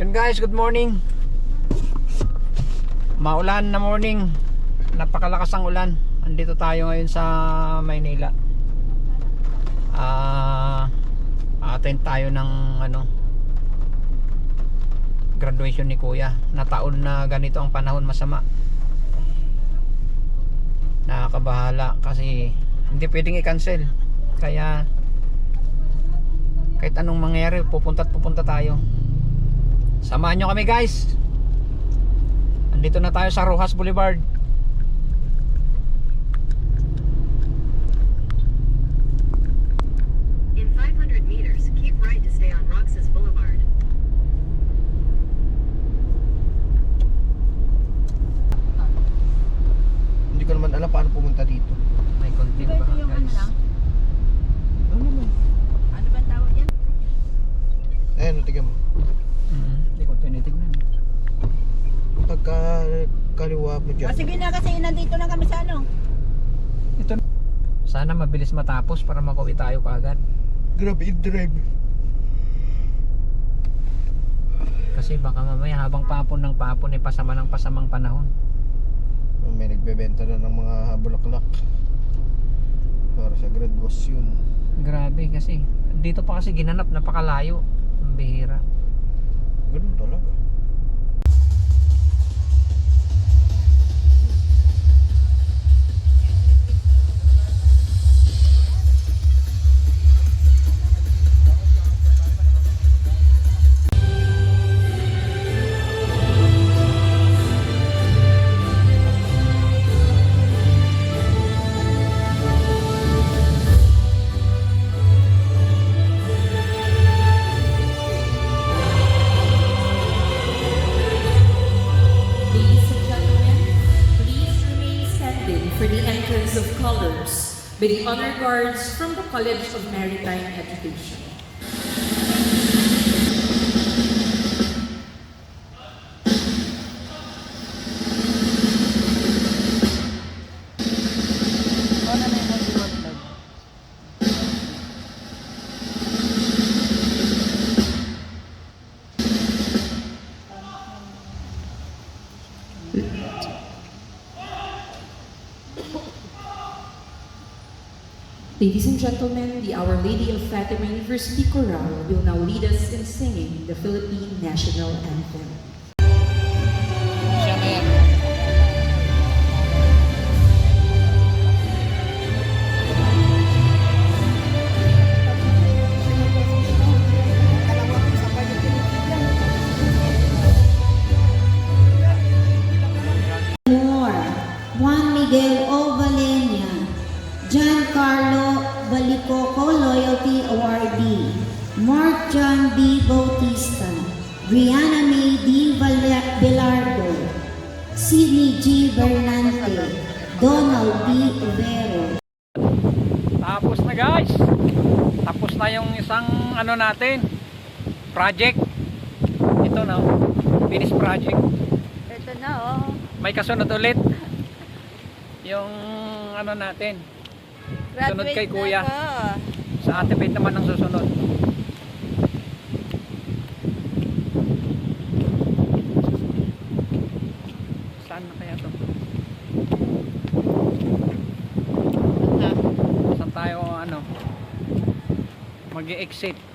Yun guys, good morning. Maulan na morning. Napakalakas ang ulan. Andito tayo ngayon sa Maynila. Attend tayo ng graduation ni Kuya. Na taon na ganito ang panahon, masama. Nakakabahala kasi hindi pwedeng i-cancel. Kaya kahit anong mangyari, pupunta tayo. Samahan nyo kami guys. Andito na tayo sa Rojas Boulevard. In 500 meters, keep right to stay on Roxas Boulevard. Hindi ko naman alam paano pumunta dito. May konti Diba ba ito yung ano guys? lang? Ano naman? Ano ba tawag yan? Ayan, tignan mo. Hindi ko tinitignan. Pagka kaliwa mo O dyan. sige na kasi nandito na kami sa ano. Ito. Sana mabilis matapos para makauwi tayo kaagad. Grabe, i-drive. Kasi baka mamaya habang papon ng papon ay pasama ng pasamang panahon. May nagbebenta na ng mga bulaklak para sa graduation. Grabe kasi. Dito pa kasi ginanap, napakalayo. Ang bihira. Ganun talaga. Ladies and gentlemen, please remain standing for the entrance of colors by the honor guards from the College of Maritime Education. Ladies and gentlemen, the Our Lady of Fatima University Chorale will now lead us in singing the Philippine National Anthem. Siya na yan. Moore, Juan Miguel O. Valenia, Giancarlo Balicoco Loyalty Awardee, Mark John B. Bautista, Brianna May D. Belardo, Sidney G. Bernante, Donald B. Overo. Tapos na guys. Tapos na yung isang natin. Project. Ito na. Finish project. Ito na oh. May kasunod ulit. Yung natin. Sunod kay Kuya. Sa Ate Beth naman ang susunod. Saan na kaya to? Saan tayo mag-i-exit?